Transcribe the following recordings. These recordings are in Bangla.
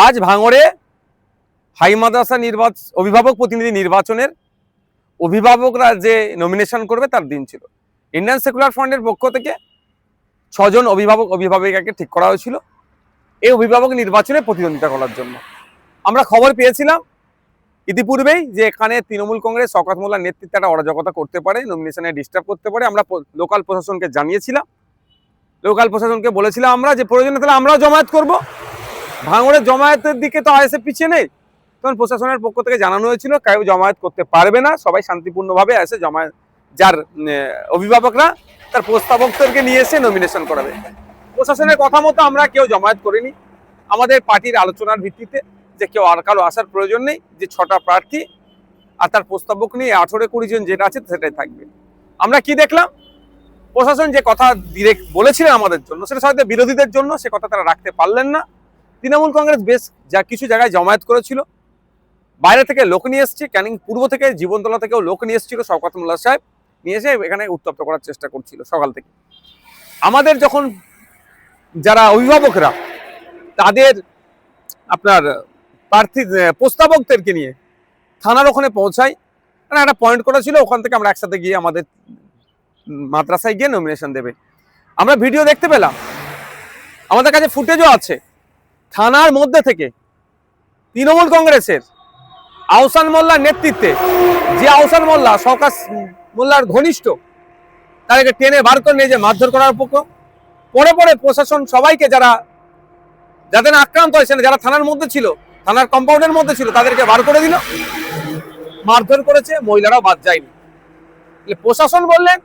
আজ ভাঙড়ে হাই মাদ্রাসা অভিভাবক প্রতিনিধি নির্বাচনের অভিভাবকরা যে নমিনেশন করবে তার দিন ছিল। ইন্ডিয়ান সেকুলার ফ্রন্টের পক্ষ থেকে 6 জন অভিভাবিকাকে ঠিক করা হয়েছিল এই অভিভাবক নির্বাচনে প্রতিদ্বন্দ্বিতা করার জন্য। আমরা খবর পেয়েছিলাম ইতিপূর্বেই যে এখানে তৃণমূল কংগ্রেস শওকত মোল্লার নেতৃত্বে একটা অরাজকতা করতে পারে, নমিনেশনে ডিস্টার্ব করতে পারে। আমরা লোকাল প্রশাসনকে জানিয়েছিলাম, লোকাল প্রশাসনকে বলেছিলাম আমরা যে প্রয়োজনে তাহলে আমরাও জমায়েত করব। ভাঙড়ের জমায়েতের দিকে তো আইএসএফ পিছিয়ে নেই, তখন প্রশাসনের পক্ষ থেকে জানানো হয়েছিল কেউ জমায়েত করতে পারবে না, সবাই শান্তিপূর্ণভাবে এসে জমায়েত, যার অভিভাবকরা তার প্রস্তাবকদেরকে নিয়ে এসে নমিনেশন করাবে। প্রশাসনের কথা মতো আমরা কেউ জমায়েত করিনি। আমাদের পার্টির আলোচনার ভিত্তিতে যে কেউ আর কারো আসার প্রয়োজন নেই, যে 6টা প্রার্থী আর তার প্রস্তাবক নিয়ে 18-20 জন যেটা আছে সেটাই থাকবে। আমরা কি দেখলাম, প্রশাসন যে কথা ডিরেক্ট বলেছিলেন আমাদের জন্য, সেটা হয়তো বিরোধীদের জন্য সে কথা তারা রাখতে পারলেন না। তৃণমূল কংগ্রেস বেশ কিছু জায়গায় জমায়েত করেছিল, বাইরে থেকে লোক নিয়ে এসছে, ক্যানিং পূর্ব থেকে জীবনতলা থেকেও লোক নিয়ে এসেছিল, শওকত মোল্লা সাহেব নিয়ে এসে এখানে উত্তপ্ত করার চেষ্টা করছিল সকাল থেকে। আমাদের যখন যারা অভিভাবকরা তাদের আপনার প্রার্থী প্রস্তাবকদেরকে নিয়ে থানার ওখানে পৌঁছাই, মানে একটা পয়েন্ট করা ছিল, ওখান থেকে আমরা একসাথে গিয়ে আমাদের মাদ্রাসায় গিয়ে নমিনেশন দেবে। আমরা ভিডিও দেখতে পেলাম, আমাদের কাছে ফুটেজও আছে, থানার মধ্যে থেকে তৃণমূল কংগ্রেসের আহসান মোল্লার নেতৃত্বে, যে আহসান মোল্লা শওকত মোল্লার ঘনিষ্ঠ, তাদেরকে টেনে বার করে নিয়ে যে মারধর করার পরে প্রশাসন সবাইকে যাদের আক্রান্ত হয়েছে, যারা থানার মধ্যে ছিল, থানার কম্পাউন্ডের মধ্যে ছিল, তাদেরকে বার করে দিল, মারধর করেছে, মহিলারাও বাদ যায়নি। প্রশাসন বললেন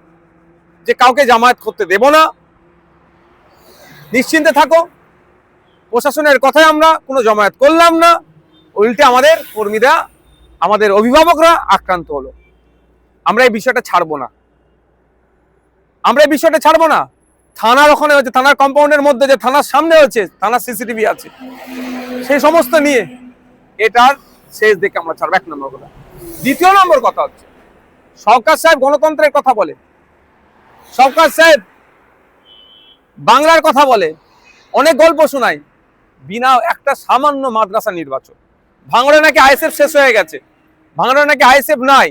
যে কাউকে জামায়াত করতে দেব না, নিশ্চিন্তে থাকো। প্রশাসনের কথায় আমরা কোনো জমায়েত করলাম না, উল্টে আমাদের কর্মীরা, আমাদের অভিভাবকরা আক্রান্ত হলো। আমরা এই বিষয়টা ছাড়বো না, থানার ওখানে হচ্ছে, থানার কম্পাউন্ডের মধ্যে, যে থানার সামনে হচ্ছে, থানার সিসিটিভি আছে, সেই সমস্ত নিয়ে এটার শেষ দেখে আমরা ছাড়বো, 1 নম্বর কথা। 2 নম্বর কথা হচ্ছে, শওকত সাহেব গণতন্ত্রের কথা বলে, শওকত সাহেব বাংলার কথা বলে, অনেক গল্প শোনায়, বিনা একটা সামান্য মাদ্রাসা নির্বাচন, ভাঙড়ে নাকি আইএসএফ শেষ হয়ে গেছে, ভাঙড়ে নাকি আইএসএফ নাই,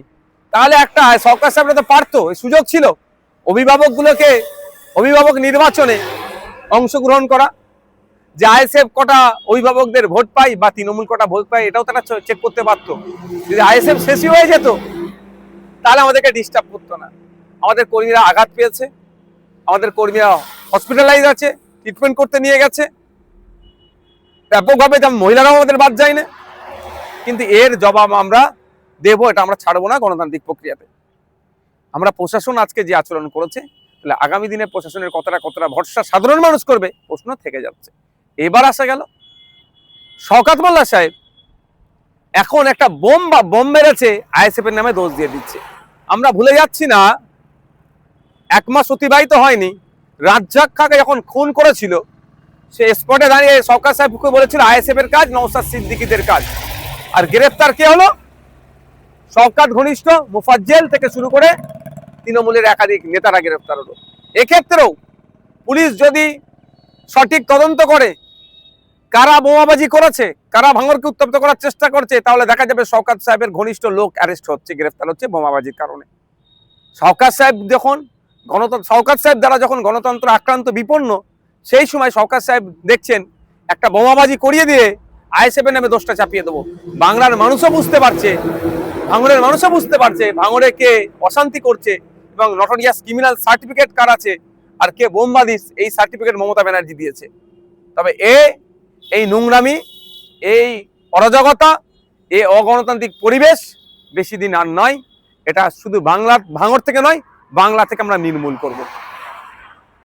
তাহলে একটা শওকত সাহেবরা তো পারতো, সুযোগ ছিল অভিভাবক নির্বাচনে অংশগ্রহণ করা, যে আইএসএফ কটা অভিভাবকদের ভোট পাই বা তৃণমূল কটা ভোট পাই, এটাও তারা চেক করতে পারতো। যদি আইএসএফ শেষই হয়ে যেত তাহলে আমাদেরকে ডিস্টার্ব করতো না। আমাদের কর্মীরা আঘাত পেয়েছে, আমাদের কর্মীরা হসপিটালাইজ আছে, ট্রিটমেন্ট করতে নিয়ে গেছে ব্যাপকভাবে, যেমন মহিলারাও আমাদের বাদ যায় না, কিন্তু এর জবাব আমরা দেবো, এটা আমরা ছাড়বো না গণতান্ত্রিক প্রক্রিয়াতে। আমরা প্রশাসন আজকে যে আচরণ করেছে, তাহলে আগামী দিনে প্রশাসনের কতটা ভরসা সাধারণ মানুষ করবে, প্রশ্ন থেকে যাচ্ছে। এবার আসা গেল শওকত মোল্লা সাহেব এখন একটা বোম মেরেছে, আইএসএফ এর নামে দোষ দিয়ে দিচ্ছে। আমরা ভুলে যাচ্ছি না, 1 মাস অতিবাহিত হয়নি, রাজ্জাক খাকে যখন খুন করেছিল, সে স্পটে দাঁড়িয়ে শওকত সাহেবকে বলেছিল আইএসএফ এর কাজ, নওশাদ সিদ্দিকীদের কাজ। আর গ্রেফতার কে হলো? শওকত ঘনিষ্ঠ মুফাজ্জল থেকে শুরু করে তৃণমূলের একাধিক নেতারা গ্রেফতার হলো। এক্ষেত্রেও পুলিশ যদি সঠিক তদন্ত করে কারা বোমাবাজি করেছে, কারা ভাঙড়কে উত্তপ্ত করার চেষ্টা করছে, তাহলে দেখা যাবে শওকত সাহেবের ঘনিষ্ঠ লোক অ্যারেস্ট হচ্ছে, গ্রেফতার হচ্ছে বোমাবাজির কারণে। শওকত সাহেব দ্বারা যখন গণতন্ত্র আক্রান্ত বিপন্ন, সেই সময় শওকত সাহেব দেখছেন একটা বোমাবাজি করিয়ে দিয়ে আইএসএফ এর নামে দোষটা চাপিয়ে দেবো। বাংলার মানুষও বুঝতে পারছে, ভাঙড়ের মানুষও বুঝতে পারছে ভাঙড়ে কে অশান্তি করছে এবং নটোরিয়াস ক্রিমিনাল সার্টিফিকেট কার আছে আর কে বোমবাদী, এই সার্টিফিকেট মমতা ব্যানার্জি দিয়েছে। তবে এই নোংরামি, এই অরাজকতা, এই অগণতান্ত্রিক পরিবেশ বেশি দিন আর নয়। এটা শুধু ভাঙড় থেকে নয়, বাংলা থেকে আমরা নির্মূল করব।